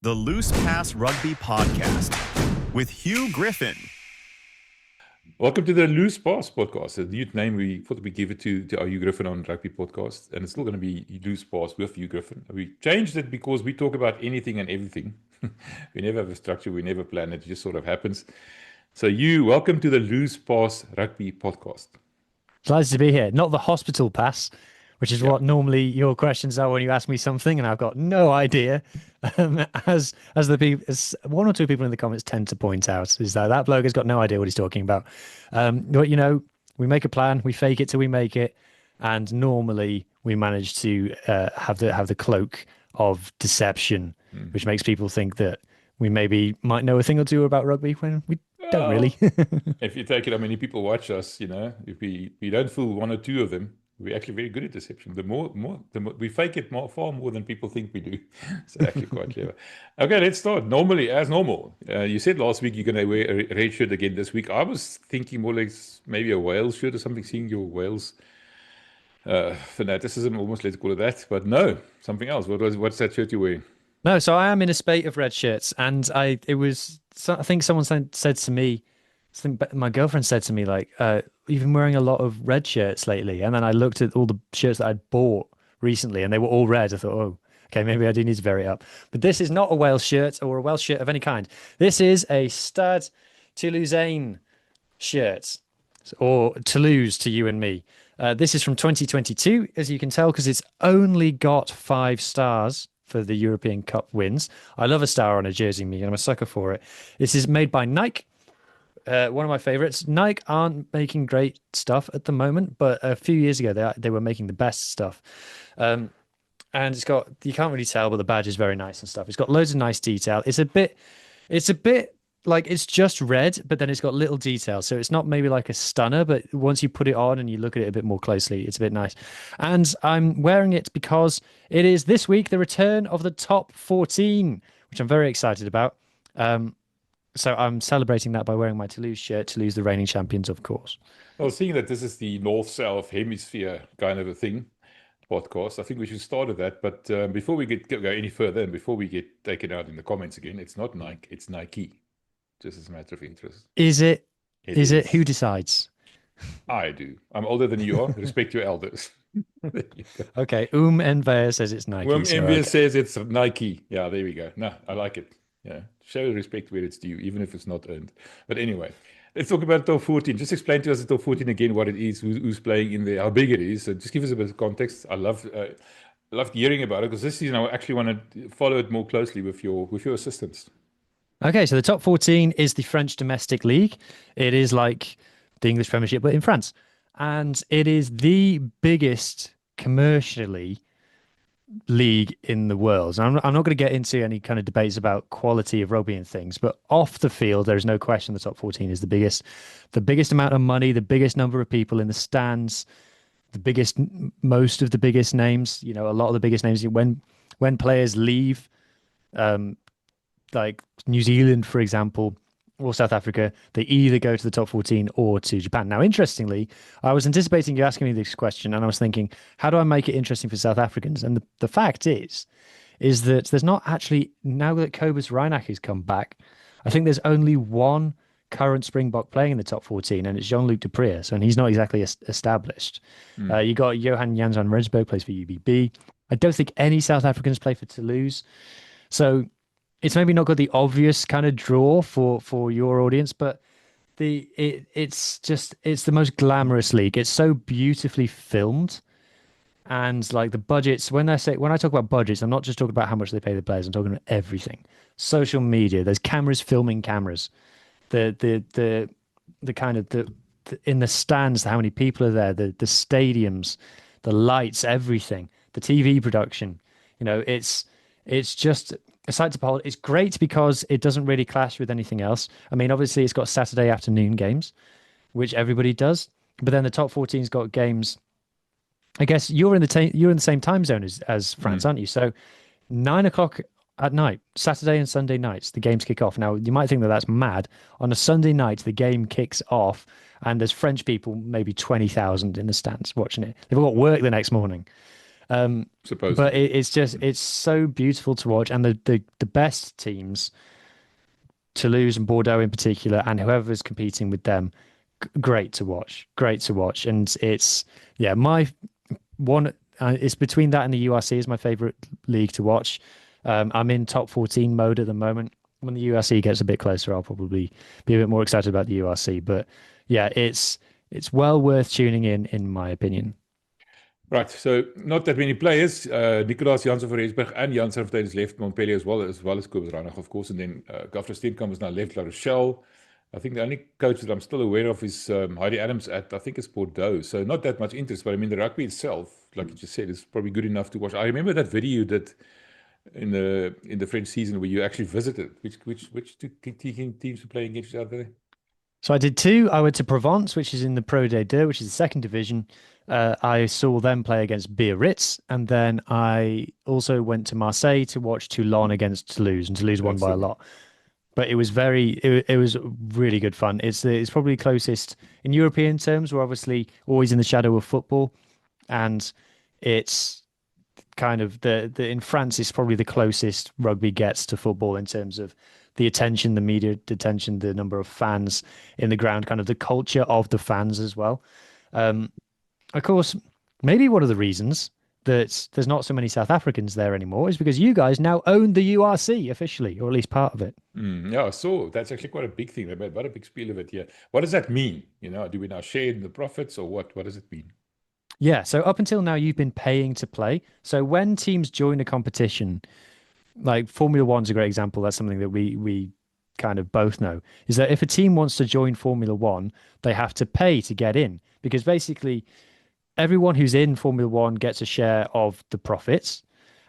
The Loose Pass Rugby Podcast with Huw Griffin. Welcome to the Loose Pass Podcast. A new name we thought we'd give it to our Huw Griffin on Rugby Podcast, and it's still going to be Loose Pass with Huw Griffin. We changed it because we talk about anything and everything. We never have a structure, we never plan it, just sort of happens. So Huw, welcome to the Loose Pass Rugby Podcast. Glad to be here. Not the hospital pass, which is what normally your questions are when you ask me something, and I've got no idea. As one or two people in the comments tend to point out, is that bloke has got no idea what he's talking about. But we make a plan, we fake it till we make it, and normally we manage to have the cloak of deception, which makes people think that we maybe might know a thing or two about rugby when we don't really. If you take it how many people watch us, if we don't fool one or two of them, we're actually very good at deception. The more we fake it far more than people think we do. So actually quite clever. Okay, let's start. Normally, as normal. You said last week you're going to wear a red shirt again this week. I was thinking more like maybe a Wales shirt or something, seeing your Wales fanaticism, almost let's call it that. But no, something else. What's that shirt you're wearing? No, so I am in a spate of red shirts, and I think someone said to me, I think my girlfriend said to me, like, you've been wearing a lot of red shirts lately. And then I looked at all the shirts that I'd bought recently and they were all red. I thought, oh, okay, maybe I do need to vary it up. But this is not a Wales shirt or a Welsh shirt of any kind. This is a Stade Toulousain shirt, or Toulouse to you and me. This is from 2022, as you can tell, because it's only got 5 stars for the European Cup wins. I love a star on a jersey, me, and I'm a sucker for it. This is made by Nike. One of my favorites. Nike aren't making great stuff at the moment, but a few years ago they were making the best stuff. And it's got, you can't really tell, but the badge is very nice and stuff. It's got loads of nice detail. It's a bit like it's just red, but then it's got little detail. So it's not maybe like a stunner, but once you put it on and you look at it a bit more closely, it's a bit nice. And I'm wearing it because it is this week the return of the top 14, which I'm very excited about. So I'm celebrating that by wearing my Toulouse shirt. Toulouse, the reigning champions, of course. Well, seeing that this is the North-South hemisphere kind of a thing, podcast, I think we should start with that. But before we go any further, and before we get taken out in the comments again, it's not Nike, it's Nike. Just as a matter of interest. Is it? Is it? Who decides? I do. I'm older than you are. Respect your elders. Okay. Enver says it's Nike. Enver says it's Nike. Yeah, there we go. No, I like it. Yeah, show respect where it's due, even if it's not earned. But anyway, let's talk about top 14. Just explain to us the top 14 again, what it is, who's playing in there, how big it is. So just give us a bit of context. I love hearing about it, because this season I actually want to follow it more closely with your assistance. Okay, so the top 14 is the French domestic league. It is like the English Premiership, but in France. And it is the biggest commercially league in the world. And I'm not going to get into any kind of debates about quality of rugby and things, but off the field, there's no question the top 14 is the biggest amount of money, the biggest number of people in the stands, most of the biggest names, a lot of the biggest names. When players leave, like New Zealand, for example, or South Africa, they either go to the top 14 or to Japan. Now, interestingly, I was anticipating you asking me this question, and I was thinking, how do I make it interesting for South Africans? And the fact is that there's not actually, now that Cobus Reinach has come back, I think there's only one current Springbok playing in the top 14, and it's Jean-Luc du Preez, and he's not exactly established. You got Johan Jans van Rensburg plays for UBB. I don't think any South Africans play for Toulouse. So it's maybe not got the obvious kind of draw for your audience, but it's the most glamorous league. It's so beautifully filmed, and like the budgets. When I talk about budgets, I'm not just talking about how much they pay the players. I'm talking about everything. Social media. There's cameras filming cameras. The kind of the in the stands, how many people are there? The stadiums, the lights, everything. The TV production. It's just a sight to behold. It's great because it doesn't really clash with anything else. I mean, obviously, it's got Saturday afternoon games, which everybody does. But then the top 14's got games. I guess you're in the same time zone as France, aren't you? So 9:00 at night, Saturday and Sunday nights, the games kick off. Now, you might think that that's mad. On a Sunday night, the game kicks off, and there's French people, maybe 20,000 in the stands watching it. They've all got work the next morning. Supposed But to be. it's so beautiful to watch, and the best teams, Toulouse and Bordeaux in particular, and whoever's competing with them, great to watch, and it's my one. It's between that and the URC is my favorite league to watch. I'm in top 14 mode at the moment. When the URC gets a bit closer, I'll probably be a bit more excited about the URC. But yeah, it's well worth tuning in my opinion. Right, so not that many players. Nicolaas Jansen for Rensburg and Jan Serfontein has left Montpellier as well as Kobus Reinach, of course. And then Gaffer Steenkamp has now left La Rochelle. I think the only coach that I'm still aware of is Heidi Adams at, I think it's Bordeaux. So not that much interest. But I mean, the rugby itself, like you just said, is probably good enough to watch. I remember that video you did in the French season where you actually visited. Which two teams were playing against each other? So I did two. I went to Provence, which is in the Pro D2, which is the second division. I saw them play against Biarritz, and then I also went to Marseille to watch Toulon against Toulouse, and Toulouse won by a lot. But it was it was really good fun. It's probably closest in European terms. We're obviously always in the shadow of football, and it's kind of in France it's probably the closest rugby gets to football in terms of the attention, the media attention, the number of fans in the ground, kind of the culture of the fans as well. Of course, maybe one of the reasons that there's not so many South Africans there anymore is because you guys now own the URC officially, or at least part of it. Yeah, so that's actually quite a big thing. They made quite a big spiel of it here. What does that mean? Do we now share in the profits or what? What does it mean? Yeah, so up until now, you've been paying to play. So when teams join a competition, like Formula One's a great example. That's something that we kind of both know, is that if a team wants to join Formula One, they have to pay to get in, because basically everyone who's in Formula One gets a share of the profits.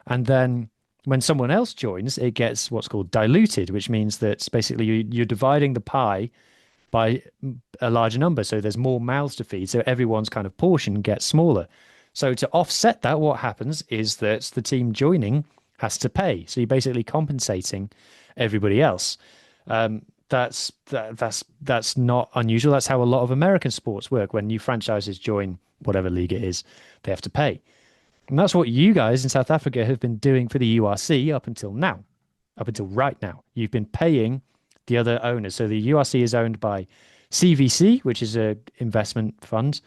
And then when someone else joins, it gets what's called diluted, which means that basically you're dividing the pie by a larger number. So there's more mouths to feed. So everyone's kind of portion gets smaller. So to offset that, what happens is that the team joining has to pay. So you're basically compensating everybody else. That's not unusual. That's how a lot of American sports work. When new franchises join whatever league it is, they have to pay. And that's what you guys in South Africa have been doing for the URC up until right now. You've been paying the other owners. So the URC is owned by CVC, which is a investment fund.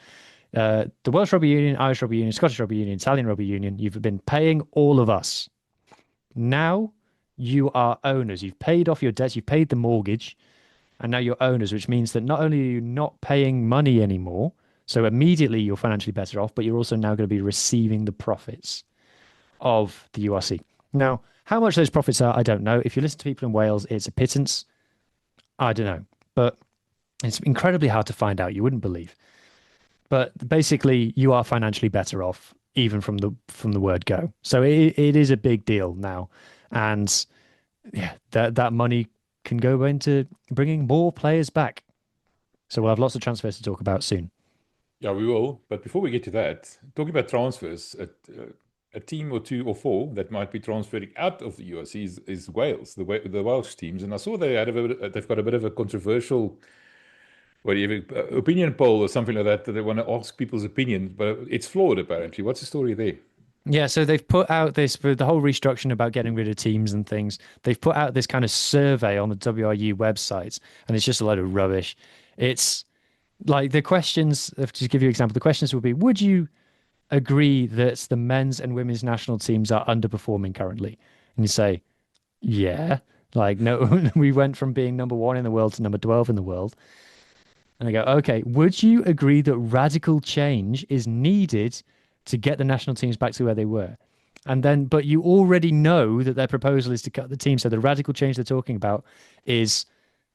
The Welsh Rugby Union, Irish Rugby Union, Scottish Rugby Union, Italian Rugby Union. You've been paying all of us. Now you are owners. You've paid off your debts. You've paid the mortgage. And now you're owners, which means that not only are you not paying money anymore, so immediately you're financially better off, but you're also now going to be receiving the profits of the URC. Now, how much those profits are, I don't know. If you listen to people in Wales, it's a pittance. I don't know. But it's incredibly hard to find out. You wouldn't believe. But basically, you are financially better off, even from the word go. So it is a big deal now. And yeah, that money can go into bringing more players back. So we'll have lots of transfers to talk about soon. Yeah, we will. But before we get to that, talking about transfers, a team or two or four that might be transferring out of the URC is Wales, the Welsh teams. And I saw they've got a bit of a controversial opinion poll or something like that they want to ask people's opinion, but it's flawed apparently. What's the story there? Yeah, so they've put out this, for the whole restructuring about getting rid of teams and things, they've put out this kind of survey on the WRU website, and it's just a load of rubbish. It's like the questions, to give you an example, the questions would be, would you agree that the men's and women's national teams are underperforming currently? And you say, yeah. Like, no, we went from being number 1 in the world to number 12 in the world. And they go, okay, would you agree that radical change is needed to get the national teams back to where they were? And then, but you already know that their proposal is to cut the team. So the radical change they're talking about is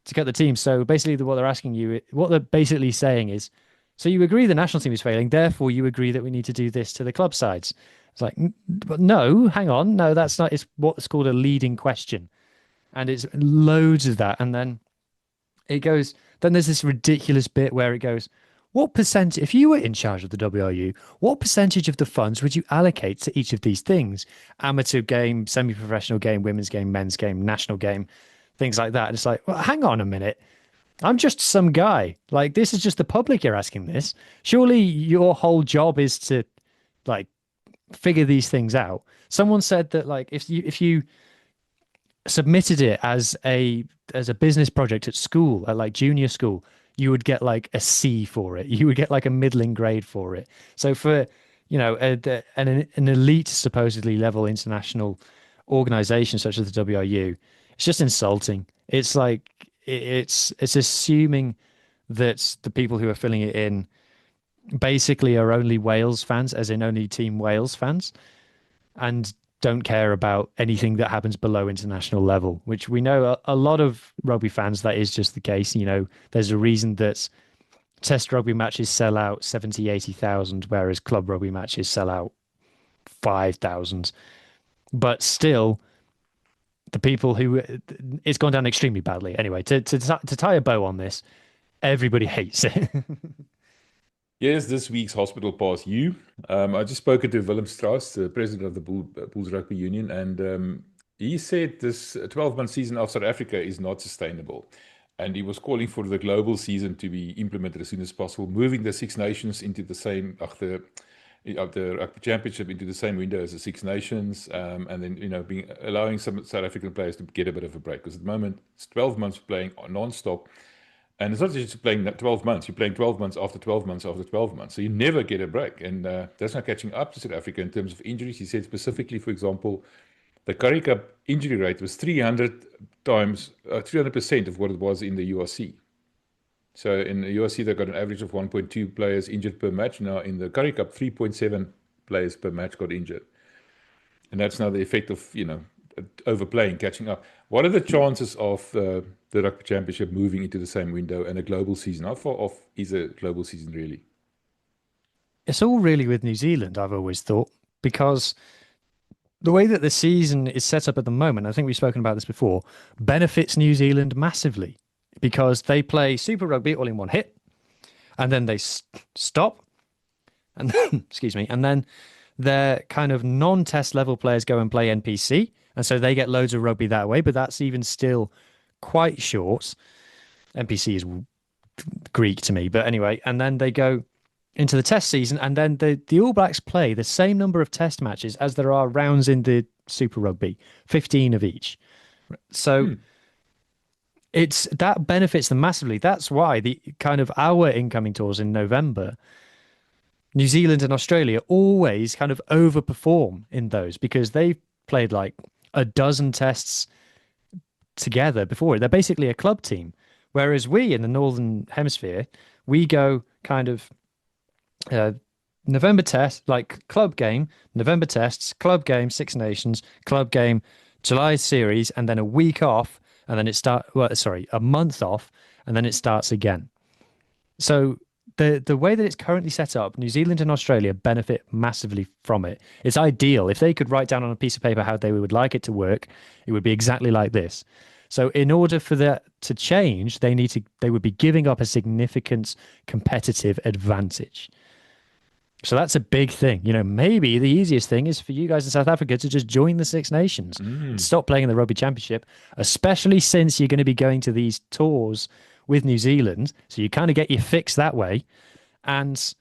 to cut the team. So basically what they're asking you, what they're basically saying is, so you agree the national team is failing, therefore you agree that we need to do this to the club sides. It's like, but no, hang on. No, that's not, it's what's called a leading question. And it's loads of that. And then it goes, then there's this ridiculous bit where it goes, what percentage, if you were in charge of the WRU, what percentage of the funds would you allocate to each of these things? Amateur game, semi-professional game, women's game, men's game, national game, things like that. And it's like, well, hang on a minute. I'm just some guy. Like, this is just the public you're asking this. Surely your whole job is to, like, figure these things out. Someone said that like if you submitted it as a business project at school, at like junior school, you would get like a C for it. You would get like a middling grade for it. So for an elite supposedly level international organization such as the WRU, it's just insulting. It's like it's assuming that the people who are filling it in basically are only Wales fans, as in only Team Wales fans, and don't care about anything that happens below international level, which we know a lot of rugby fans, that is just the case. There's a reason that test rugby matches sell out 70, 80,000, whereas club rugby matches sell out 5,000. But still, the people who it's gone down extremely badly. Anyway, to tie a bow on this, everybody hates it. Yes, this week's hospital pass you. I just spoken to Willem Strauss, the president of the Bulls Rugby Union, and he said this 12-month season of South Africa is not sustainable. And he was calling for the global season to be implemented as soon as possible, moving the Six Nations into the same, the Rugby Championship into the same window as the Six Nations, and then, allowing some South African players to get a bit of a break. Because at the moment, it's 12 months playing non-stop. And it's not just playing 12 months, you're playing 12 months after 12 months after 12 months. So you never get a break. And that's not catching up to South Africa in terms of injuries. He said specifically, for example, the Currie Cup injury rate was 300% of what it was in the URC. So in the URC, they got an average of 1.2 players injured per match. Now in the Currie Cup, 3.7 players per match got injured. And that's now the effect of, overplaying, catching up. What are the chances of the Rugby Championship moving into the same window and a global season? How far off is a global season really? It's all really with New Zealand, I've always thought, because the way that the season is set up at the moment, I think we've spoken about this before, benefits New Zealand massively because they play Super Rugby all in one hit, and then they stop, and then, excuse me, and then their kind of non-test level players go and play NPC, and so they get loads of rugby that way, but that's even still quite short. NPC is Greek to me, but anyway, and then they go into the test season, and then the All Blacks play the same number of test matches as there are rounds in the Super Rugby, 15 of each. So that benefits them massively. That's why the kind of our incoming tours in November, New Zealand and Australia always kind of overperform in those because they've played like a dozen tests together before. They're basically a club team. Whereas we in the Northern Hemisphere, we go kind of November test, like club game, November tests, club game, Six Nations, club game, July series, and then a week off, and then a month off, and then it starts again. So the way that it's currently set up, New Zealand and Australia benefit massively from it. It's ideal. If they could write down on a piece of paper how they would like it to work, it would be exactly like this. So in order for that to change, they would be giving up a significant competitive advantage. So that's a big thing. Maybe the easiest thing is for you guys in South Africa to just join the Six Nations and stop playing in the Rugby Championship, especially since you're going to be going to these tours with New Zealand. So you kind of get your fix that way. And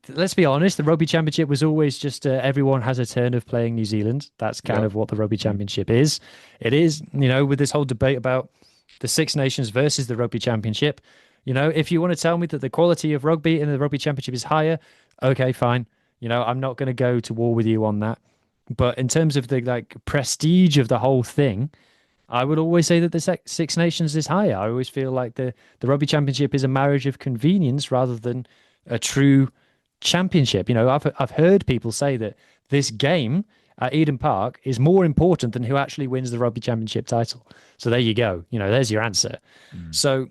let's be honest, the Rugby Championship was always just everyone has a turn of playing New Zealand. That's kind of what the Rugby Championship is. It is, with this whole debate about the Six Nations versus the Rugby Championship. If you want to tell me that the quality of rugby in the Rugby Championship is higher, okay, fine. I'm not going to go to war with you on that. But in terms of the prestige of the whole thing, I would always say that the Six Nations is higher. I always feel like the Rugby Championship is a marriage of convenience rather than a true championship. I've heard people say that this game at Eden Park is more important than who actually wins the Rugby Championship title. So there you go. There's your answer. So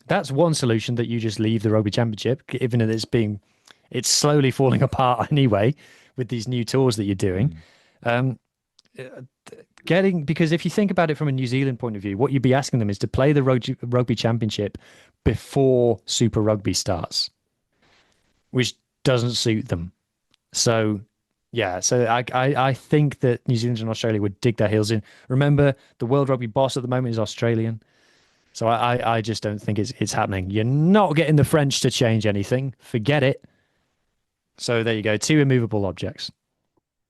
that's one solution, that you just leave the Rugby Championship, even if it's slowly falling apart anyway with these new tours that you're doing. Because if you think about it from a New Zealand point of view, what you'd be asking them is to play the Rugby Championship before Super Rugby starts, which doesn't suit them. So I think that New Zealand and Australia would dig their heels in. Remember, the World Rugby boss at the moment is Australian. So I just don't think it's happening. You're not getting the French to change anything. Forget it. So there you go, 2 immovable objects.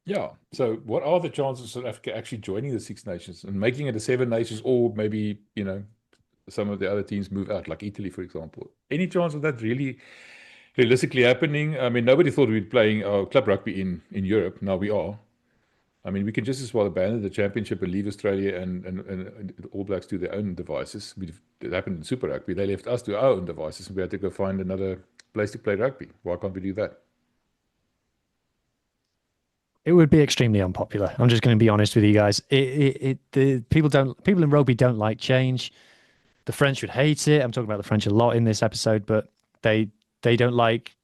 Yeah. So what are the chances of South Africa actually joining the Six Nations and making it a Seven Nations, or maybe, some of the other teams move out, like Italy, for example? Any chance of that really realistically happening? I mean, nobody thought we'd be playing club rugby in Europe. Now we are. I mean, we can just as well abandon the championship and leave Australia and the All Blacks to their own devices. It happened in Super Rugby. They left us to our own devices, and we had to go find another place to play rugby. Why can't we do that? It would be extremely unpopular. I'm just going to be honest with you guys. The people in rugby don't like change. The French would hate it. I'm talking about the French a lot in this episode, but they don't like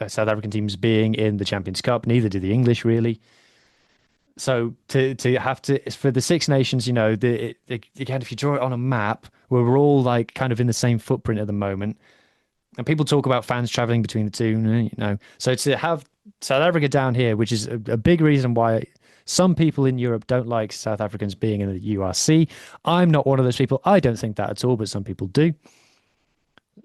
South African teams being in the Champions Cup. Neither do the English, really. So to have to, for the Six Nations, again, if you draw it on a map, where we're all like kind of in the same footprint at the moment, and people talk about fans traveling between the two, So to have South Africa down here, which is a big reason why some people in Europe don't like South Africans being in the URC. I'm not one of those people. I don't think that at all, but some people do.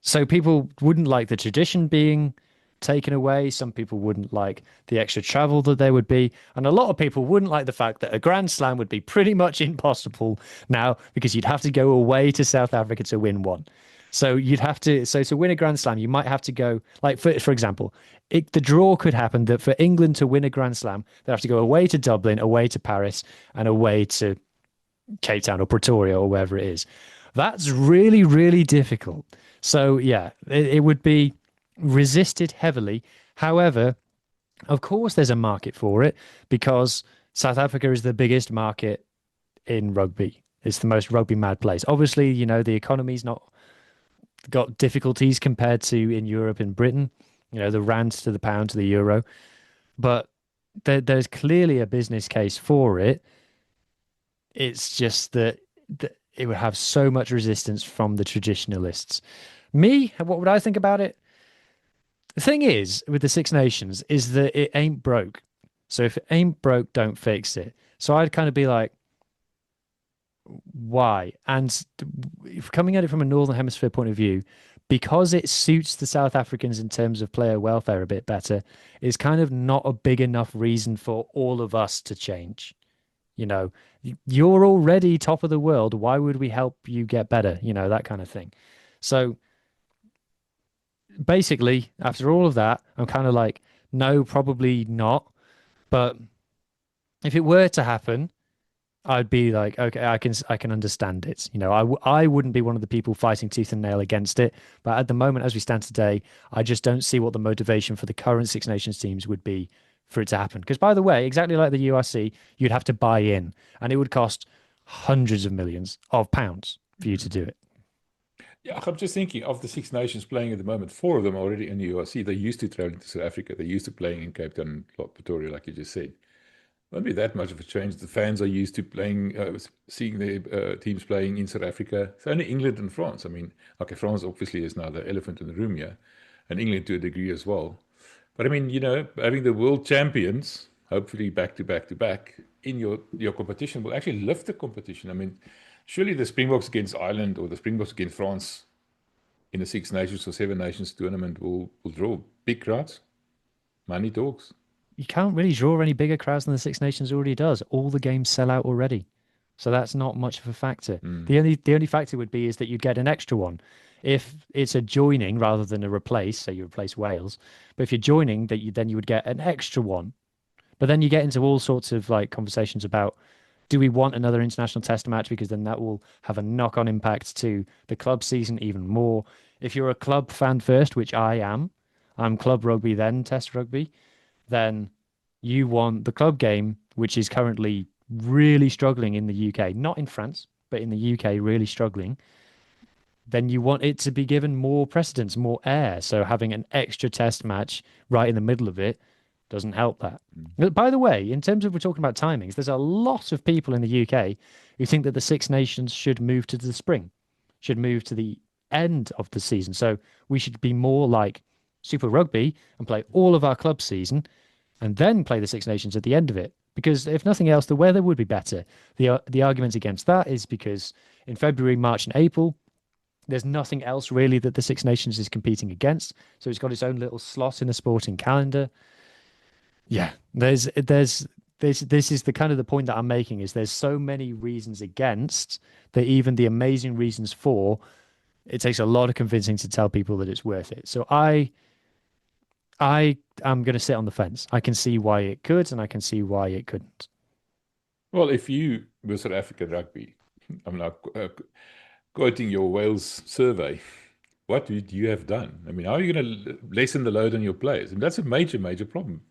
So people wouldn't like the tradition being taken away. Some people wouldn't like the extra travel that there would be. And a lot of people wouldn't like the fact that a Grand Slam would be pretty much impossible now, because you'd have to go away to South Africa to win one. So to win a Grand Slam, you might have to go, like, for example, the draw could happen that for England to win a Grand Slam, they have to go away to Dublin, away to Paris, and away to Cape Town or Pretoria or wherever it is. That's really, really difficult. So yeah, it would be resisted heavily. However, of course, there's a market for it, because South Africa is the biggest market in rugby. It's the most rugby mad place. Obviously, the economy's not got difficulties compared to in Europe and Britain, the rand to the pound to the euro, but there's clearly a business case for it. It's just that it would have so much resistance from the traditionalists. Me, what would I think about it? The thing is, with the Six Nations, is that it ain't broke. So if it ain't broke, don't fix it. So I'd kind of be like, why? And if coming at it from a Northern Hemisphere point of view, because it suits the South Africans in terms of player welfare a bit better, is kind of not a big enough reason for all of us to change. You're already top of the world. Why would we help you get better? That kind of thing. So basically, after all of that, I'm kind of like, no, probably not. But if it were to happen, I'd be like, okay, I can understand it. I wouldn't be one of the people fighting tooth and nail against it. But at the moment, as we stand today, I just don't see what the motivation for the current Six Nations teams would be for it to happen. Because, by the way, exactly like the URC, you'd have to buy in, and it would cost hundreds of millions of pounds for you to do it. Yeah, I'm just thinking of the Six Nations playing at the moment. 4 of them already in the URC. They're used to traveling to South Africa. They're used to playing in Cape Town, Pretoria, like you just said. Won't be that much of a change. The fans are used to playing, seeing their teams playing in South Africa. It's only England and France. I mean, okay, France obviously is now the elephant in the room here, and England to a degree as well. But I mean, having the world champions, hopefully back to back to back, in your competition will actually lift the competition. I mean, surely the Springboks against Ireland or the Springboks against France in the Six Nations or Seven Nations tournament will draw big crowds. Money talks. You can't really draw any bigger crowds than the Six Nations already does. All the games sell out already. So that's not much of a factor. The only factor would be is that you get an extra one. If it's a joining rather than a replace, so you replace Wales, but if you're joining, then you would get an extra one. But then you get into all sorts of like conversations about, do we want another international test match? Because then that will have a knock-on impact to the club season even more. If you're a club fan first, which I am, I'm club rugby then test rugby, then you want the club game, which is currently really struggling in the UK, not in France, but in the UK, really struggling. Then you want it to be given more precedence, more air. So having an extra test match right in the middle of it doesn't help that. By the way, in terms of we're talking about timings, there's a lot of people in the UK who think that the Six Nations should move to the spring, should move to the end of the season. So we should be more like Super Rugby and play all of our club season and then play the Six Nations at the end of it. Because if nothing else, the weather would be better. The argument against that is because in February, March and April, There's nothing else really that the Six Nations is competing against. So it's got its own little slot in the sporting calendar. Yeah, this is the kind of the point that I'm making is there's so many reasons against that even the amazing reasons for, it takes a lot of convincing to tell people that it's worth it. So I am going to sit on the fence. I can see why it could, and I can see why it couldn't. Well, if you were South African rugby, I'm now quoting your Wales survey, what would you have done? I mean, how are you going to lessen the load on your players? And that's a major, major problem.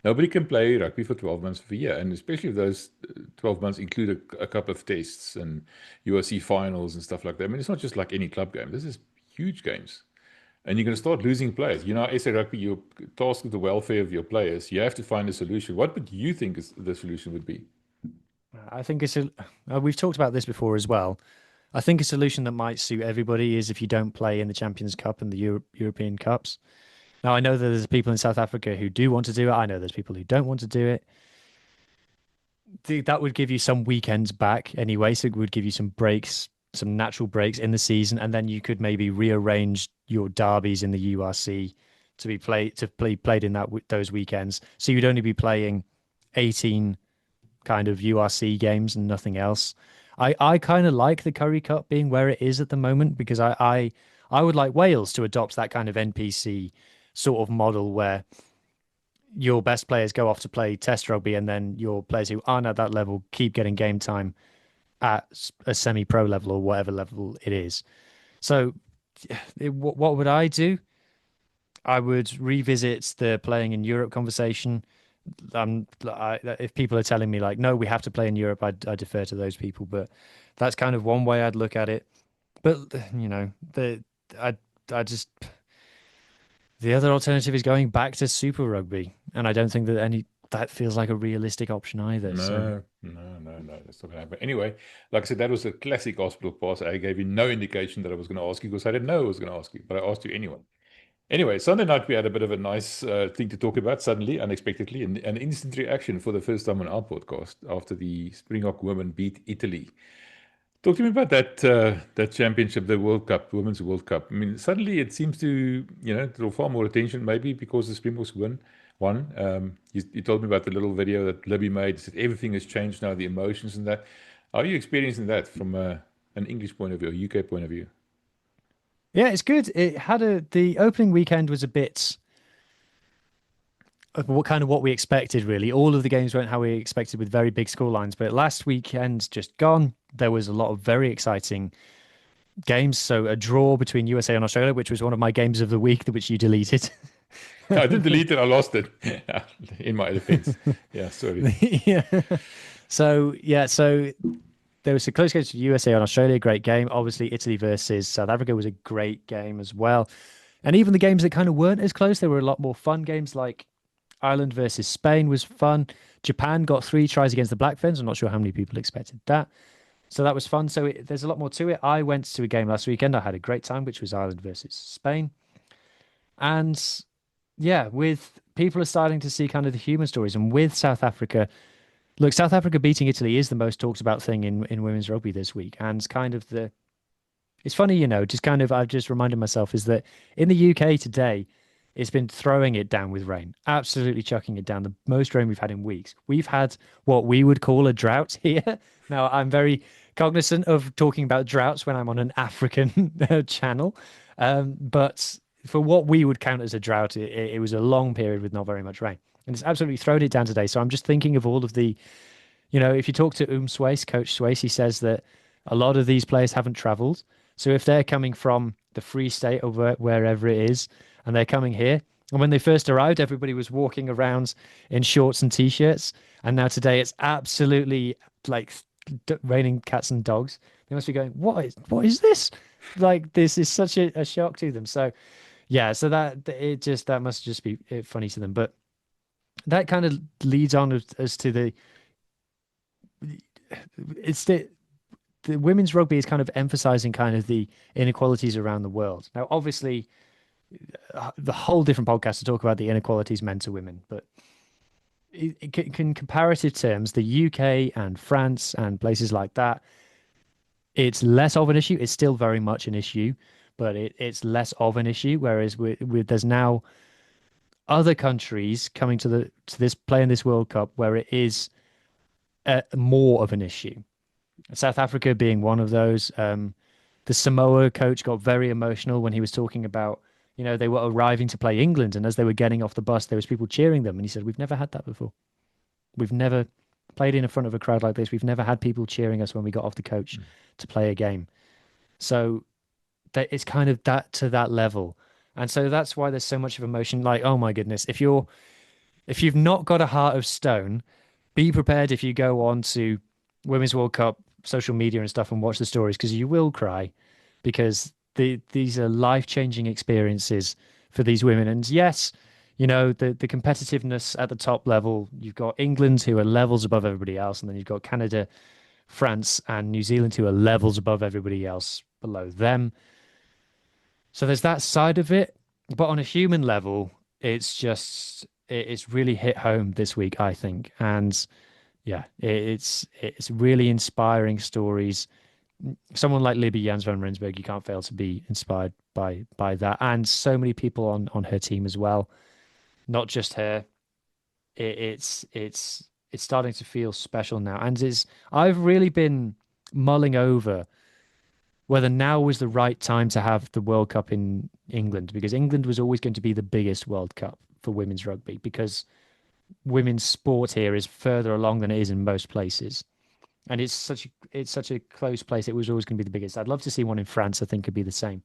Nobody can play rugby for 12 months of a year, and especially if those 12 months include a couple of tests and URC finals and stuff like that. I mean, it's not just like any club game. This is huge games. And you're going to start losing players. You know, SA Rugby, you're tasked with the welfare of your players. You have to find a solution. What would you think the solution would be? I think we've talked about this before as well. I think a solution that might suit everybody is if you don't play in the Champions Cup and the European Cups. Now, I know that there's people in South Africa who do want to do it. I know there's people who don't want to do it. That would give you some weekends back anyway. So it would give you some breaks, some natural breaks in the season. And then you could maybe rearrange your derbies in the URC to be played in those weekends. So you'd only be playing 18 kind of URC games and nothing else. I kind of like the Currie Cup being where it is at the moment because I would like Wales to adopt that kind of NPC sort of model where your best players go off to play test rugby and then your players who aren't at that level keep getting game time at a semi-pro level or whatever level it is. So what would I do? I would revisit the playing in Europe conversation. If people are telling me like, no, we have to play in Europe, I defer to those people. But that's kind of one way I'd look at it. But you know, the other alternative is going back to Super Rugby, and I don't think that feels like a realistic option either. No, that's not going to happen. Anyway, like I said, that was a classic hospital pass. I gave you no indication that I was going to ask you because I didn't know I was going to ask you, but I asked you anyway. Anyway, Sunday night we had a bit of a nice thing to talk about, suddenly, unexpectedly, and an instant reaction for the first time on our podcast after the Springbok women beat Italy. Talk to me about that championship, the World Cup, Women's World Cup. I mean, suddenly it seems to, draw far more attention, maybe because the Springboks won. You told me about the little video that Libby made. Said everything has changed now, the emotions and that. How are you experiencing that from an English point of view, a UK point of view? Yeah, it's good. It had the opening weekend was a bit of what we expected, really. All of the games went how we expected with very big score lines, but last weekend's just gone. There was a lot of very exciting games. So a draw between USA and Australia, which was one of my games of the week, which you deleted. I didn't delete it. I lost it in my defense. Yeah, sorry. Yeah. So there was a close game to USA and Australia. Great game. Obviously, Italy versus South Africa was a great game as well. And even the games that kind of weren't as close, there were a lot more fun games like Ireland versus Spain was fun. Japan got 3 tries against the Black Ferns. I'm not sure how many people expected that. So that was fun. So there's a lot more to it. I went to a game last weekend. I had a great time, which was Ireland versus Spain. And yeah, with people are starting to see kind of the human stories. And with South Africa, look, South Africa beating Italy is the most talked about thing in women's rugby this week. And kind of it's funny, just kind of, I've just reminded myself is that in the UK today, it's been throwing it down with rain, absolutely chucking it down. The most rain we've had in weeks. We've had what we would call a drought here. Now, I'm very cognizant of talking about droughts when I'm on an African channel. But for what we would count as a drought, it was a long period with not very much rain. And it's absolutely thrown it down today. So I'm just thinking of all of the, if you talk to Swayze, Coach Swayze, he says that a lot of these players haven't traveled. So if they're coming from the Free State or wherever it is, and they're coming here, and when they first arrived, everybody was walking around in shorts and T-shirts. And now today it's absolutely like raining cats and dogs. They must be going, what is this? Like, this is such a shock to them. So yeah, so that must just be funny to them. But that kind of leads on as to the women's rugby is kind of emphasizing kind of the inequalities around the world. Now, obviously, the whole different podcast to talk about the inequalities men to women, but in comparative terms, the UK and France and places like that, it's less of an issue. It's still very much an issue, but it's less of an issue. Whereas there's now other countries coming to this play in this World Cup where it is more of an issue. South Africa being one of those. The Samoa coach got very emotional when he was talking about, they were arriving to play England, and as they were getting off the bus, there was people cheering them, and he said, "We've never had that before. We've never played in front of a crowd like this. We've never had people cheering us when we got off the coach to play a game." So it's kind of that to that level, and so that's why there's so much of emotion. Like, oh my goodness, if you've not got a heart of stone, be prepared if you go on to Women's World Cup social media and stuff and watch the stories, because you will cry, because these are life-changing experiences for these women. And yes, the competitiveness at the top level, you've got England, who are levels above everybody else, and then you've got Canada, France, and New Zealand, who are levels above everybody else below them. So there's that side of it. But on a human level, it's really hit home this week, I think. And yeah, it's really inspiring stories. Someone like Libby Jans van Rensburg, you can't fail to be inspired by that. And so many people on her team as well. Not just her. It's starting to feel special now. And I've really been mulling over whether now was the right time to have the World Cup in England, because England was always going to be the biggest World Cup for women's rugby, because women's sport here is further along than it is in most places. And it's such a close place. It was always going to be the biggest. I'd love to see one in France. I think could be the same.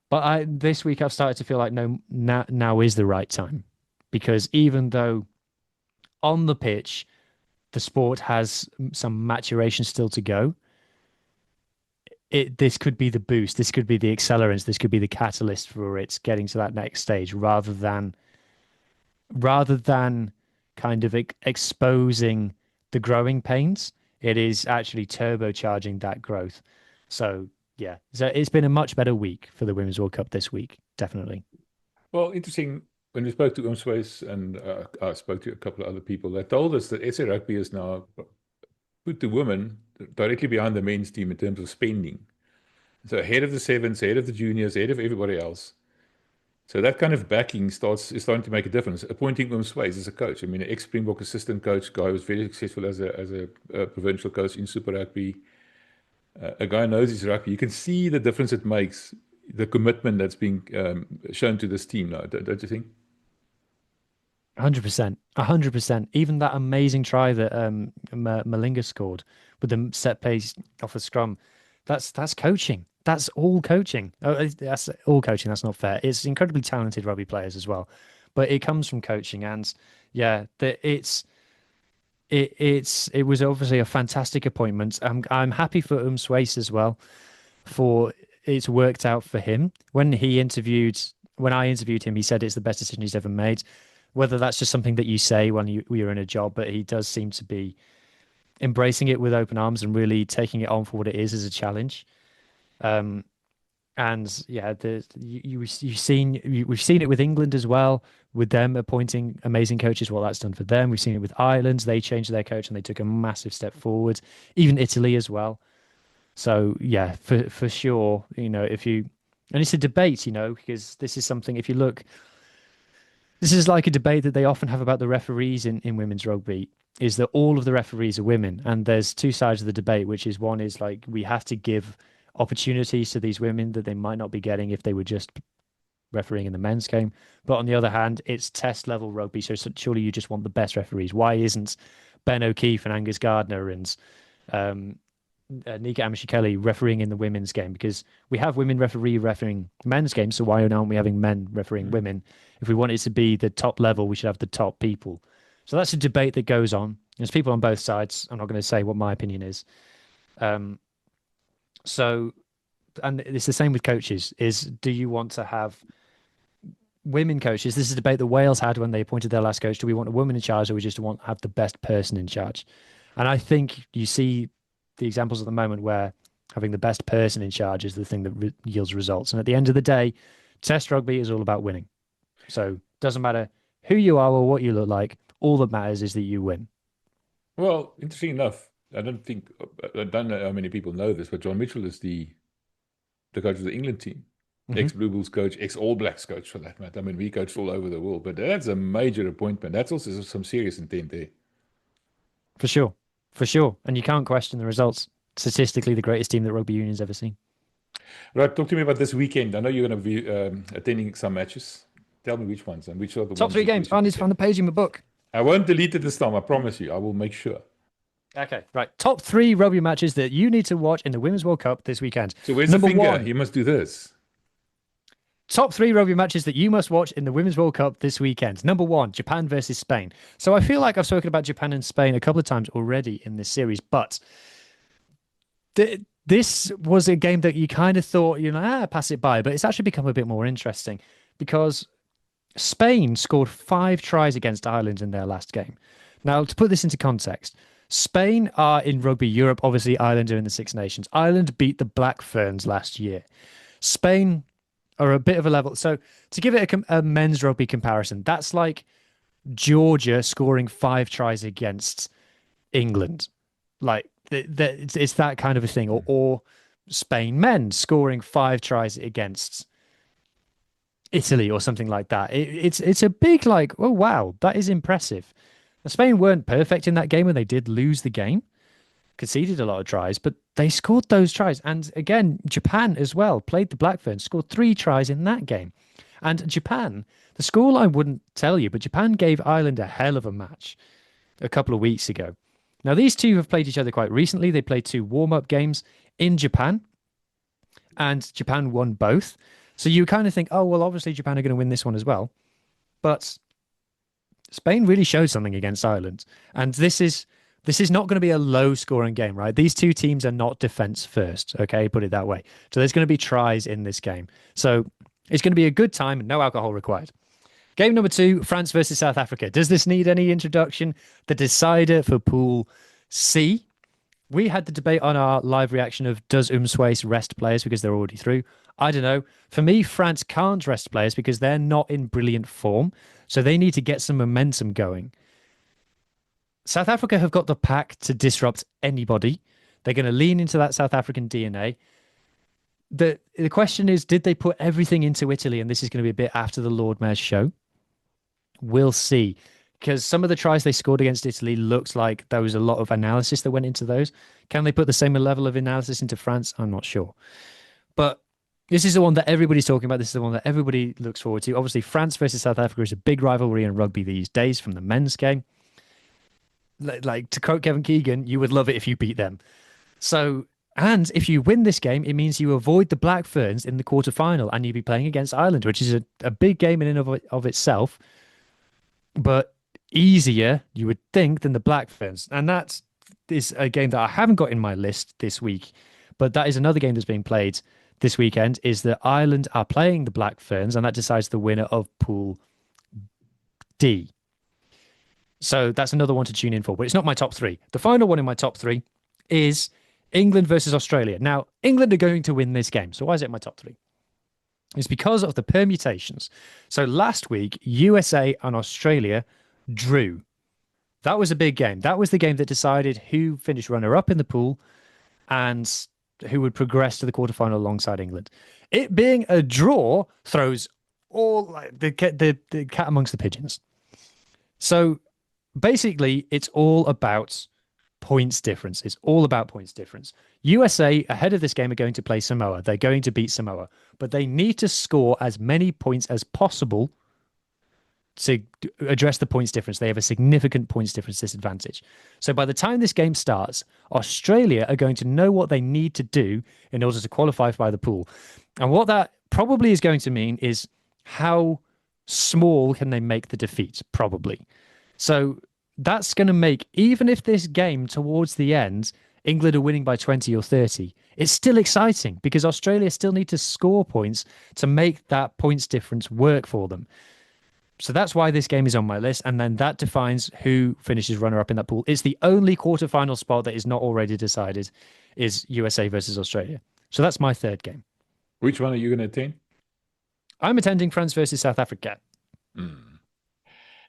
But this week I've started to feel like now is the right time, because even though on the pitch the sport has some maturation still to go, this could be the boost. This could be the accelerants. This could be the catalyst for it getting to that next stage, rather than kind of exposing the growing pains. It is actually turbocharging that growth. So yeah, so it's been a much better week for the Women's World Cup this week, definitely. Well, interesting. When we spoke to Strauss, and I spoke to a couple of other people, they told us that SA Rugby is now put the women directly behind the men's team in terms of spending. So ahead of the sevens, ahead of the juniors, ahead of everybody else. So that kind of backing is starting to make a difference. Appointing Strauss as a coach. I mean, an ex-Springbok assistant coach, guy who was very successful as a provincial coach in Super Rugby. A guy knows his rugby. You can see the difference it makes, the commitment that's being shown to this team now, don't you think? 100%, 100%. Even that amazing try that Malinga scored with the set pace off a scrum, that's coaching. That's all coaching. Oh, that's all coaching. That's not fair. It's incredibly talented rugby players as well, but it comes from coaching. And yeah, it was obviously a fantastic appointment. I'm happy for Strauss as well, for it's worked out for him. When I interviewed him, he said it's the best decision he's ever made. Whether that's just something that you say when you're in a job, but he does seem to be embracing it with open arms and really taking it on for what it is, as a challenge. And yeah, we've seen it with England as well, with them appointing amazing coaches. What that's done for them. We've seen it with Ireland. They changed their coach and they took a massive step forward. Even Italy as well. So yeah, for sure, and it's a debate, because this is something, if you look, this is like a debate that they often have about the referees in women's rugby, is that all of the referees are women. And there's two sides of the debate, which is, one is like, we have to give opportunities to these women that they might not be getting if they were just refereeing in the men's game. But on the other hand, it's test level rugby. So surely you just want the best referees. Why isn't Ben O'Keefe and Angus Gardner and Nika Amishikeli refereeing in the women's game? Because we have women refereeing men's games, so why aren't we having men refereeing women? If we want it to be the top level, we should have the top people. So that's a debate that goes on. There's people on both sides. I'm not going to say what my opinion is. So, and it's the same with coaches, is do you want to have women coaches? This is a debate that Wales had when they appointed their last coach. Do we want a woman in charge, or we just want to have the best person in charge? And I think you see the examples at the moment where having the best person in charge is the thing that yields results. And at the end of the day, test rugby is all about winning. So it doesn't matter who you are or what you look like. All that matters is that you win. Well, interesting enough, I don't know how many people know this, but John Mitchell is the coach of the England team. Ex-Blue Bulls coach, ex-All Blacks coach for that matter. I mean, we coached all over the world, but that's a major appointment. That's also some serious intent there. For sure. For sure. And you can't question the results. Statistically, the greatest team that rugby union's ever seen. Right, talk to me about this weekend. I know you're going to be attending some matches. Tell me which ones and which are the Top ones 3 games. I need to find the page in my book. I won't delete it this time, I promise you. I will make sure. Okay, right. Top 3 rugby matches that you need to watch in the Women's World Cup this weekend. So where's Number the finger? 1. You must do this. Top 3 rugby matches that you must watch in the Women's World Cup this weekend. Number 1, Japan versus Spain. So I feel like I've spoken about Japan and Spain a couple of times already in this series, but this was a game that you kind of thought, pass it by, but it's actually become a bit more interesting because Spain scored 5 tries against Ireland in their last game. Now, to put this into context, Spain are in Rugby Europe. Obviously, Ireland are in the Six Nations. Ireland beat the Black Ferns last year. Spain are a bit of a level. So to give it a men's rugby comparison, that's like Georgia scoring 5 tries against England. Like it's that kind of a thing. Or Spain men scoring 5 tries against Italy or something like that. It's a big like, oh, wow, that is impressive. Now, Spain weren't perfect in that game and they did lose the game, conceded a lot of tries, but they scored those tries. And again, Japan as well played the Black Ferns, scored 3 tries in that game. And Japan, the score I wouldn't tell you, but Japan gave Ireland a hell of a match a couple of weeks ago. Now, these two have played each other quite recently. They played 2 warm-up games in Japan, and Japan won both. So you kind of think, oh, well, obviously Japan are going to win this one as well. But Spain really showed something against Ireland. And this is not going to be a low-scoring game, right? These two teams are not defense first, okay? Put it that way. So there's going to be tries in this game. So it's going to be a good time and no alcohol required. Game number 2, France versus South Africa. Does this need any introduction? The decider for Pool C. We had the debate on our live reaction of does Umswace rest players because they're already through? I don't know. For me, France can't rest players because they're not in brilliant form. So they need to get some momentum going. South Africa have got the pack to disrupt anybody. They're going to lean into that South African DNA. The question is, did they put everything into Italy? And this is going to be a bit after the Lord Mayor's show. We'll see. Because some of the tries they scored against Italy looked like there was a lot of analysis that went into those. Can they put the same level of analysis into France? I'm not sure. But this is the one that everybody's talking about. This is the one that everybody looks forward to. Obviously, France versus South Africa is a big rivalry in rugby these days from the men's game. Like, to quote Kevin Keegan, you would love it if you beat them. So, and if you win this game, it means you avoid the Black Ferns in the quarterfinal and you'll be playing against Ireland, which is a big game in and of itself, but easier, you would think, than the Black Ferns. And that is a game that I haven't got in my list this week, but that is another game that's being played this weekend, is that Ireland are playing the Black Ferns, and that decides the winner of Pool D. So that's another one to tune in for, but it's not my top 3. The final one in my top 3 is England versus Australia. Now, England are going to win this game. So why is it in my top 3? It's because of the permutations. So last week, USA and Australia drew. That was a big game. That was the game that decided who finished runner-up in the pool and who would progress to the quarterfinal alongside England. It being a draw throws all the cat amongst the pigeons. So basically, it's all about points difference. It's all about points difference. USA, ahead of this game, are going to play Samoa. They're going to beat Samoa, but they need to score as many points as possible to address the points difference. They have a significant points difference disadvantage. So by the time this game starts, Australia are going to know what they need to do in order to qualify by the pool. And what that probably is going to mean is how small can they make the defeat, probably. So that's going to make, even if this game towards the end, England are winning by 20 or 30, it's still exciting because Australia still need to score points to make that points difference work for them. So that's why this game is on my list. And then that defines who finishes runner-up in that pool. It's the only quarterfinal spot that is not already decided is USA versus Australia. So that's my third game. Which one are you going to attend? I'm attending France versus South Africa.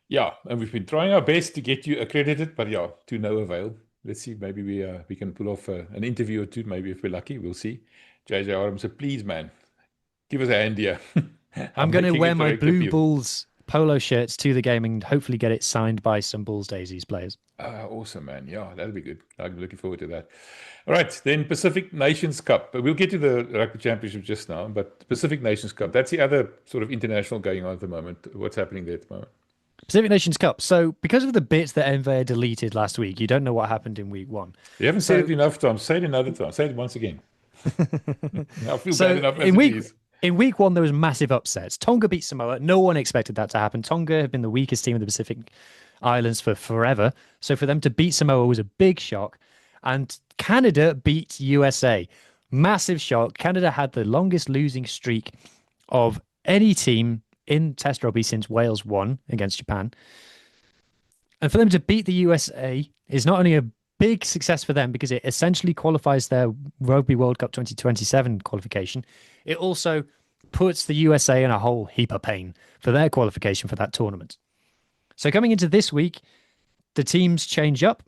Yeah, and we've been trying our best to get you accredited, but yeah, to no avail. let's see. Maybe we can pull off an interview or two. Maybe if we're lucky, we'll see. JJ Aram, so please, man, give us a hand here. I'm going to making wear a my direct Blue appeal. Bulls polo shirts to the game and hopefully get it signed by some Bulls Daisies players. Awesome, man. Yeah, that'll be good. I'm looking forward to that. All right, then Pacific Nations Cup. We'll get to the Rugby Championship just now, but Pacific Nations Cup, that's the other sort of international going on at the moment. What's happening there at the moment? Pacific Nations Cup. So because of the bits that Enver deleted last week, you don't know what happened in week one. You haven't said it enough times. Say it another time. Say it once again. I feel bad enough as in it week is. in week one, there was massive upsets. Tonga beat Samoa. No one expected that to happen. Tonga have been the weakest team in the Pacific Islands for forever. So for them to beat Samoa was a big shock. And Canada beat USA. Massive shock. Canada had the longest losing streak of any team in Test Rugby since Wales won against Japan. And for them to beat the USA is not only a big success for them because it essentially qualifies their Rugby World Cup 2027 qualification, it also puts the USA in a whole heap of pain for their qualification for that tournament. So coming into this week, the teams change up.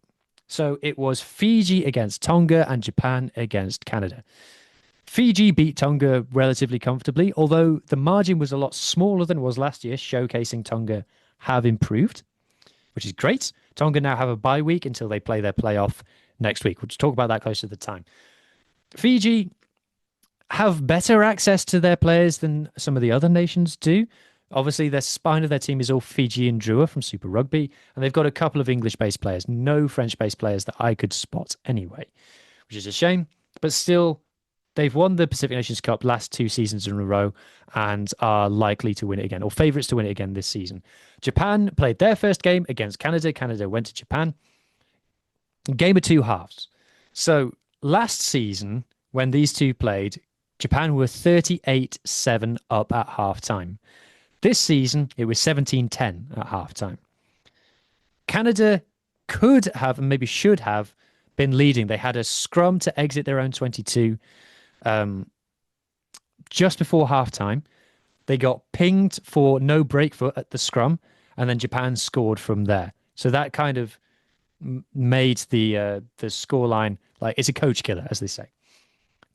So it was Fiji against Tonga and Japan against Canada. Fiji beat Tonga relatively comfortably, although the margin was a lot smaller than it was last year, showcasing Tonga have improved, which is great. Tonga now have a bye week until they play their playoff next week. We'll talk about that closer to the time. Fiji have better access to their players than some of the other nations do. Obviously, their spine of their team is all Fijian Drua from Super Rugby, and they've got a couple of English-based players, no French-based players that I could spot anyway, which is a shame. But still, they've won the Pacific Nations Cup last 2 seasons in a row and are likely to win it again, or favourites to win it again this season. Japan played their first game against Canada. Canada went to Japan. Game of 2 halves. So last season, when these two played, Japan were 38-7 up at half-time. This season, it was 17-10 at half-time. Canada could have, and maybe should have, been leading. They had a scrum to exit their own 22 just before half-time. They got pinged for no breakfoot at the scrum, and then Japan scored from there. So that kind of made the scoreline, like, it's a coach killer, as they say.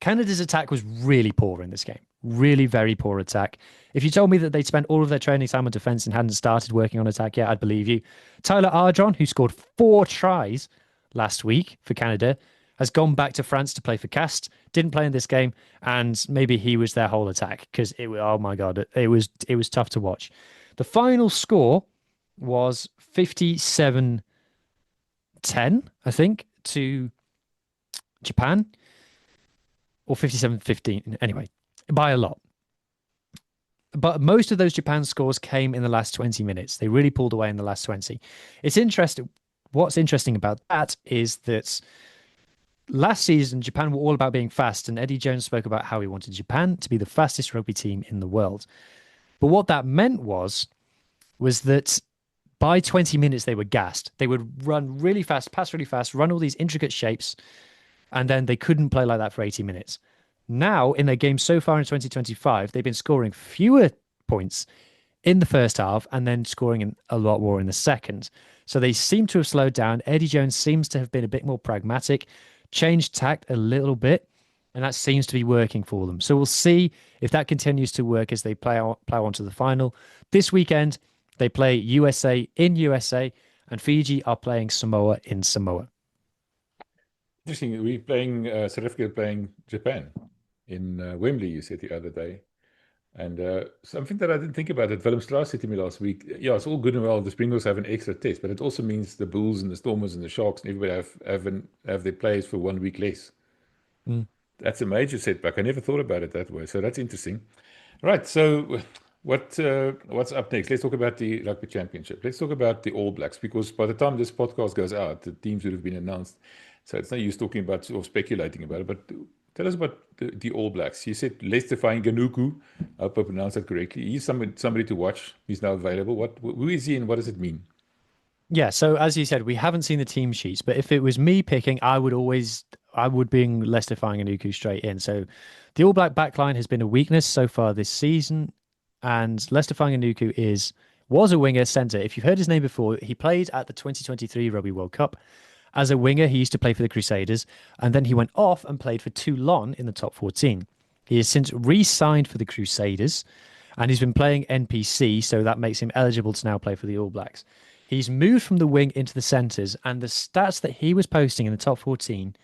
Canada's attack was really poor in this game. Really very poor attack. If you told me that they'd spent all of their training time on defense and hadn't started working on attack yet, I'd believe you. Tyler Ardron, who scored 4 tries last week for Canada, has gone back to France to play for Cast, didn't play in this game, and maybe he was their whole attack because oh my God, it was tough to watch. The final score was 57-10, I think, to Japan, or 57-15, anyway, by a lot. But most of those Japan scores came in the last 20 minutes. They really pulled away in the last 20. It's interesting. What's interesting about that is that last season, Japan were all about being fast, and Eddie Jones spoke about how he wanted Japan to be the fastest rugby team in the world. But what that meant was that by 20 minutes, they were gassed. They would run really fast, pass really fast, run all these intricate shapes, and then they couldn't play like that for 80 minutes. Now, in their games so far in 2025, they've been scoring fewer points in the first half and then scoring a lot more in the second. So they seem to have slowed down. Eddie Jones seems to have been a bit more pragmatic, changed tact a little bit, and that seems to be working for them. So we'll see if that continues to work as they plow on to the final. This weekend, they play USA in USA, and Fiji are playing Samoa in Samoa. Interesting. We're playing, South Africa playing Japan in Wembley, you said the other day. And something that I didn't think about, that Willem Strauss said to me last week, yeah, it's all good and well, the Springboks have an extra test, but it also means the Bulls and the Stormers and the Sharks and everybody have their players for 1 week less. That's a major setback. I never thought about it that way. So that's interesting. Right. So what's up next? Let's talk about the Rugby Championship. Let's talk about the All Blacks, because by the time this podcast goes out, the teams would have been announced. So it's no use talking about or speculating about it, but tell us about the All Blacks. You said Leicester Ganuku. I hope I pronounced that correctly. He's somebody to watch. He's now available. Who is he and what does it mean? Yeah, so as you said, we haven't seen the team sheets, but if it was me picking, I would bring Leicester Ganuku straight in. So the All Black backline has been a weakness so far this season, and Leicester Ganuku was a winger centre. If you've heard his name before, he played at the 2023 Rugby World Cup, As a winger, he used to play for the Crusaders, and then he went off and played for Toulon in the top 14. He has since re-signed for the Crusaders, and he's been playing NPC, so that makes him eligible to now play for the All Blacks. He's moved from the wing into the centres, and the stats that he was posting in the top 14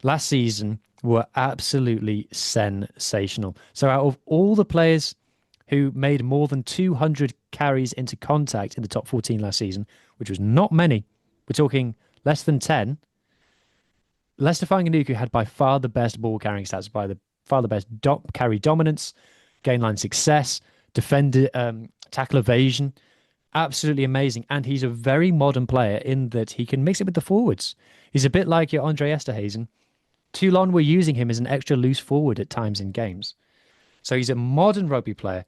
last season were absolutely sensational. So out of all the players who made more than 200 carries into contact in the top 14 last season, which was not many, we're talking less than 10, Leicester Fainga'anuku had by far the best ball carrying stats, by far the best carry dominance, gain line success, defender, tackle evasion. Absolutely amazing. And he's a very modern player in that he can mix it with the forwards. He's a bit like your Andre Esterhazen. Toulon were using him as an extra loose forward at times in games. So he's a modern rugby player.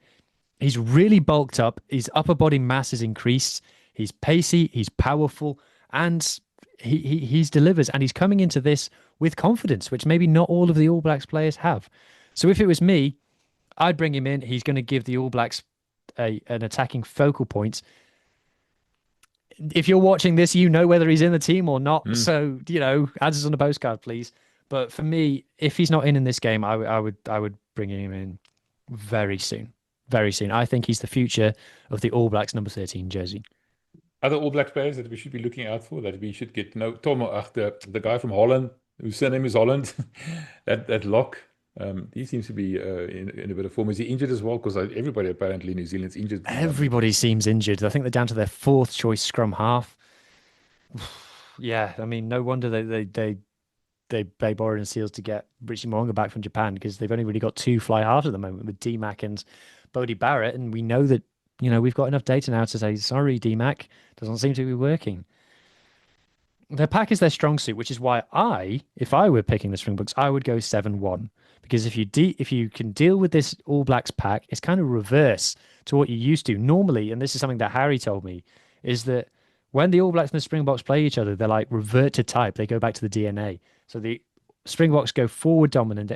He's really bulked up. His upper body mass has increased. He's pacey, he's powerful, and he's delivers. And he's coming into this with confidence, which maybe not all of the All Blacks players have. So if it was me, I'd bring him in. He's going to give the All Blacks an attacking focal point. If you're watching this, you know whether he's in the team or not. So, add us on a postcard, please. But for me, if he's not in this game, I would bring him in very soon. Very soon. I think he's the future of the All Blacks number 13 jersey. Other All Blacks players that we should be looking out for, that we should get to know. Tom, the guy from Holland, whose surname is Holland, that lock, he seems to be in a bit of form. Is he injured as well? Because everybody apparently in New Zealand's injured. Everybody seems injured. I think they're down to their fourth choice scrum half. Yeah, I mean, no wonder they Boris and Seals to get Richie Mo'unga back from Japan, because they've only really got two fly halves at the moment with D-Mac and Bodie Barrett. And we know that, we've got enough data now to say, sorry, D-Mac, doesn't seem to be working. Their pack is their strong suit, which is why if I were picking the Springboks, I would go 7-1. Because if you can deal with this All Blacks pack, it's kind of reverse to what you used to. Normally, and this is something that Harry told me, is that when the All Blacks and the Springboks play each other, they're like revert to type. They go back to the DNA. So the Springboks go forward dominant,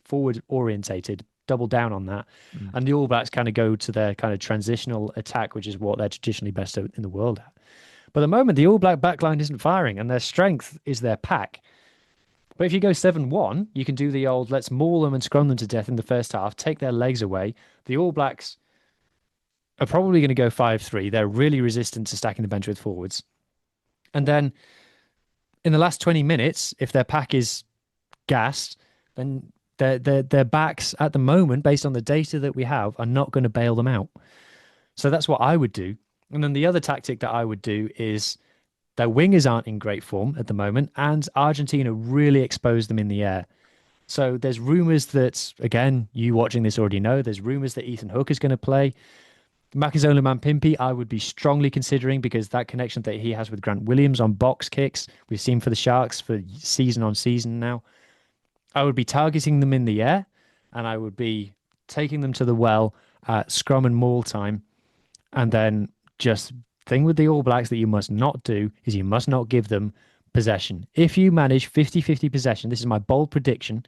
forward orientated, double down on that. And the All Blacks kind of go to their kind of transitional attack, which is what they're traditionally best in the world at. But at the moment, the All Black backline isn't firing, and their strength is their pack. But if you go 7-1, you can do the old let's maul them and scrum them to death in the first half, take their legs away. The All Blacks are probably going to go 5-3. They're really resistant to stacking the bench with forwards. And then in the last 20 minutes, if their pack is gassed, then their backs at the moment, based on the data that we have, are not going to bail them out. So that's what I would do. And then the other tactic that I would do is their wingers aren't in great form at the moment, and Argentina really exposed them in the air. So there's rumours that, again, you watching this already know, there's rumours that Ethan Hook is going to play. Makazola Mampimpi, I would be strongly considering, because that connection that he has with Grant Williams on box kicks, we've seen for the Sharks for season on season now. I would be targeting them in the air, and I would be taking them to the well at scrum and maul time. And then just thing with the All Blacks that you must not do is you must not give them possession. If you manage 50-50 possession, this is my bold prediction.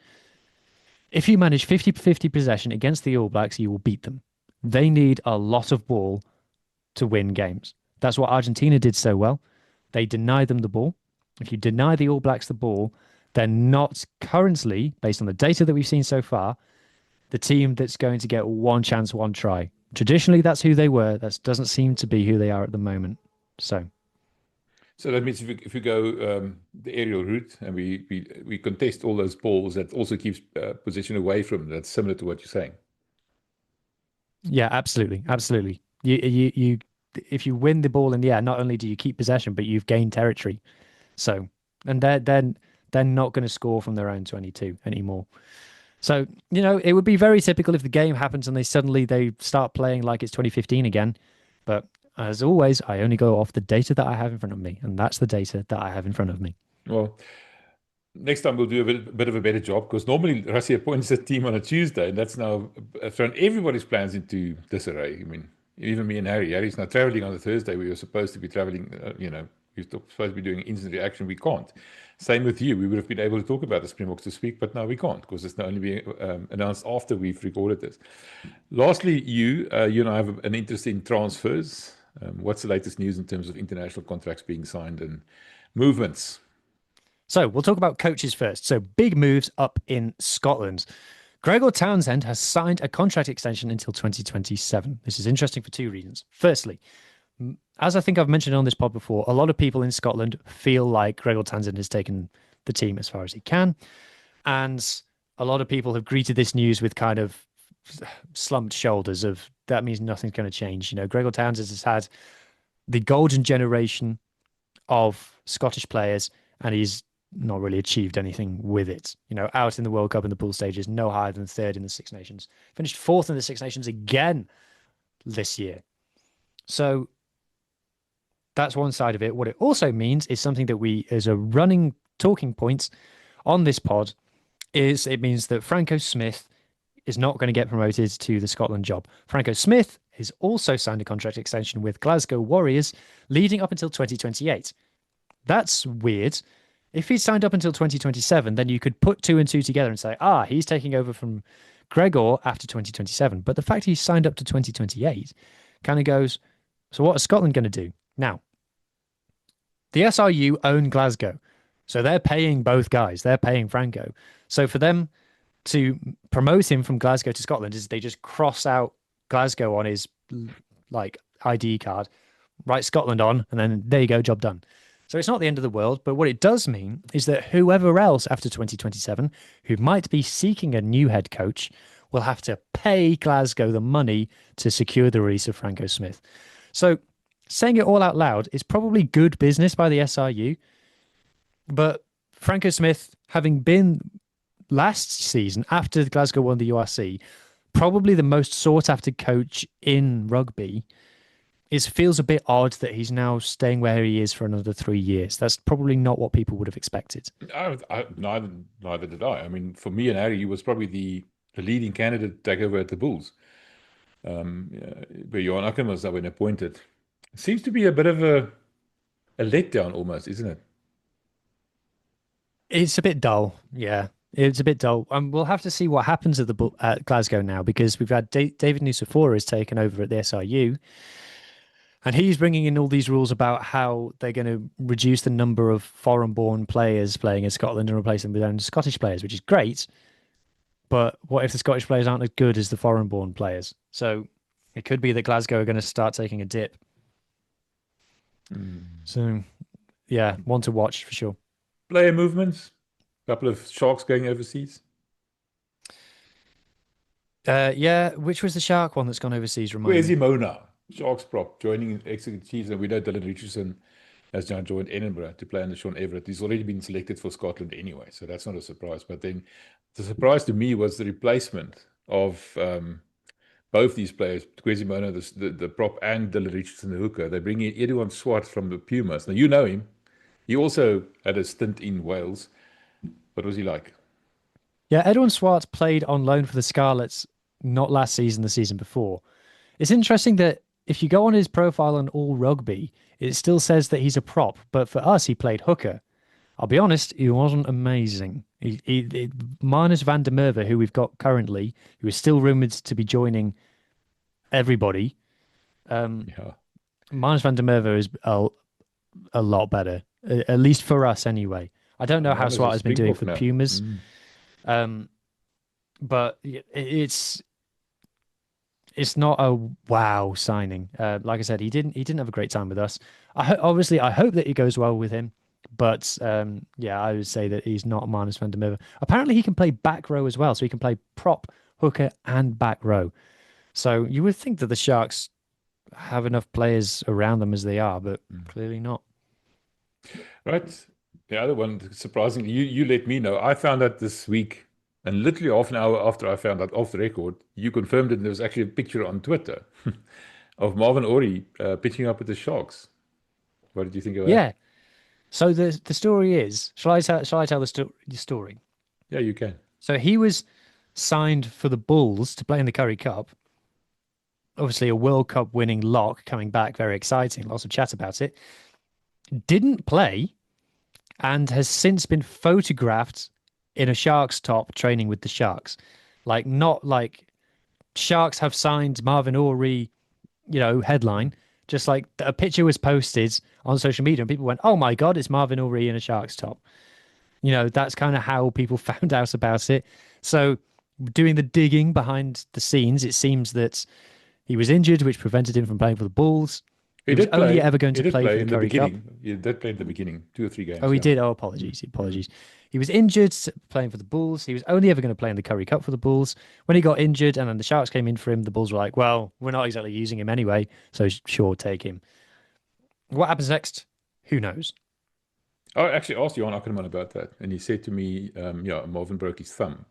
If you manage 50-50 possession against the All Blacks, you will beat them. They need a lot of ball to win games. That's what Argentina did so well. They deny them the ball. If you deny the All Blacks the ball, they're not currently, based on the data that we've seen so far, the team that's going to get one chance, one try. Traditionally, that's who they were. That doesn't seem to be who they are at the moment. So that means if we go the aerial route and we contest all those balls, that also keeps position away from them. That's similar to what you're saying. Yeah, absolutely. You if you win the ball in the air, not only do you keep possession, but you've gained territory. So, and they're not going to score from their own 22 anymore. So, it would be very typical if the game happens and they start playing like it's 2015 again. But as always, I only go off the data that I have in front of me, and that's the data that I have in front of me. Well, next time we'll do a bit of a better job, because normally Russia appoints a team on a Tuesday, and that's now thrown everybody's plans into disarray. I mean, even me and Harry. Harry's now traveling on the Thursday. We were supposed to be traveling, we're supposed to be doing instant reaction. We can't. Same with you. We would have been able to talk about the Springboks this week, but now we can't, because it's now only being announced after we've recorded this. Lastly, you and I have an interest in transfers. What's the latest news in terms of international contracts being signed and movements So we'll talk about coaches first. So big moves up in Scotland. Gregor Townsend has signed a contract extension until 2027. This is interesting for two reasons. Firstly, as I think I've mentioned on this pod before, a lot of people in Scotland feel like Gregor Townsend has taken the team as far as he can. And a lot of people have greeted this news with kind of slumped shoulders of that means nothing's going to change. You know, Gregor Townsend has had the golden generation of Scottish players and he's not really achieved anything with it. You know, out in the World Cup in the pool stages, no higher than third in the Six Nations. Finished fourth in the Six Nations again this year. So that's one side of it. What it also means is something that we, as a running talking point on this pod, is it means that Franco Smith is not going to get promoted to the Scotland job. Franco Smith has also signed a contract extension with Glasgow Warriors leading up until 2028. That's weird. If he's signed up until 2027, then you could put two and two together and say, he's taking over from Gregor after 2027. But the fact he's signed up to 2028 kind of goes, so what is Scotland going to do? Now, the SRU own Glasgow. So they're paying both guys. They're paying Franco. So for them to promote him from Glasgow to Scotland is they just cross out Glasgow on his like ID card, write Scotland on, and then there you go, job done. So it's not the end of the world, but what it does mean is that whoever else after 2027 who might be seeking a new head coach will have to pay Glasgow the money to secure the release of Franco Smith. So saying it all out loud is probably good business by the SRU, but Franco Smith, having been last season after Glasgow won the URC, probably the most sought after coach in rugby, feels a bit odd that he's now staying where he is for another 3 years. That's probably not what people would have expected. Neither did I. I mean, for me and Harry, he was probably the leading candidate to take over at the Bulls. But Johan Ackerman was now been appointed. It seems to be a bit of a letdown almost, isn't it? It's a bit dull, yeah. It's a bit dull. We'll have to see what happens at Glasgow now, because we've had David Nusafora has taken over at the SRU, and he's bringing in all these rules about how they're going to reduce the number of foreign-born players playing in Scotland and replace them with own Scottish players, which is great. But what if the Scottish players aren't as good as the foreign-born players? So it could be that Glasgow are going to start taking a dip. So, yeah, one to watch for sure. Player movements. A couple of Sharks going overseas. Yeah, which was the Shark one that's gone overseas? Where's Imona? Sharks prop joining Exeter Chiefs, and we know Dylan Richardson has now joined Edinburgh to play under Sean Everett. He's already been selected for Scotland anyway, so that's not a surprise. But then the surprise to me was the replacement of both these players, Kwesi-Mona, the prop, and Dylan Richardson, the hooker. They bring in Edouard Swart from the Pumas. Now, you know him. He also had a stint in Wales. What was he like? Yeah, Edouard Swart played on loan for the Scarlets, not last season, the season before. It's interesting that if you go on his profile on All Rugby, it still says that he's a prop, but for us, he played hooker. I'll be honest, he wasn't amazing. Marnus van der Merwe, who we've got currently, who is still rumoured to be joining everybody. Marnus van der Merwe is a lot better, at least for us anyway. I don't know how Swart has been doing for the Pumas, but it's not a wow signing. Like I said, he didn't have a great time with us. I hope that it goes well with him, but I would say that he's not Marnus van der Merwe. Apparently, he can play back row as well, so he can play prop, hooker, and back row. So you would think that the Sharks have enough players around them as they are, but clearly not. Right. The other one, surprisingly, you let me know. I found out this week, and literally half an hour after I found out off the record, you confirmed it. And there was actually a picture on Twitter of Marvin Orie pitching up with the Sharks. What did you think of that? Yeah. So the story is, shall I tell the story? Yeah, you can. So he was signed for the Bulls to play in the Currie Cup. Obviously, a World Cup winning lock coming back, very exciting. Lots of chat about it. Didn't play, and has since been photographed in a Sharks top training with the Sharks. Like, not like Sharks have signed Marvin Orie, headline. Just like a picture was posted on social media and people went, oh my God, it's Marvin Orie in a Sharks top. You know, that's kind of how people found out about it. So doing the digging behind the scenes, it seems that he was injured, which prevented him from playing for the Bulls. He was only ever going to play for the Curry Cup. He did play in the beginning, 2 or 3 games. Oh, he did. Oh, apologies. He was injured playing for the Bulls. He was only ever going to play in the Curry Cup for the Bulls. When he got injured and then the Sharks came in for him, the Bulls were like, well, we're not exactly using him anyway, so sure, take him. What happens next? Who knows? I actually asked Johan Ackerman about that, and he said to me, Marvin broke his thumb.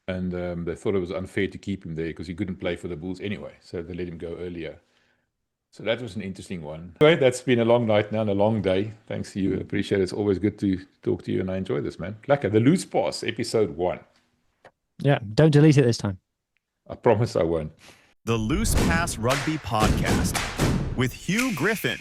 And they thought it was unfair to keep him there because he couldn't play for the Bulls anyway, so they let him go earlier. So that was an interesting one. Anyway, that's been a long night now and a long day. Thanks to you. I appreciate it. It's always good to talk to you, and I enjoy this, man. Lekker. The Loose Pass, episode 1. Yeah, don't delete it this time. I promise I won't. The Loose Pass Rugby Podcast with Huw Griffin.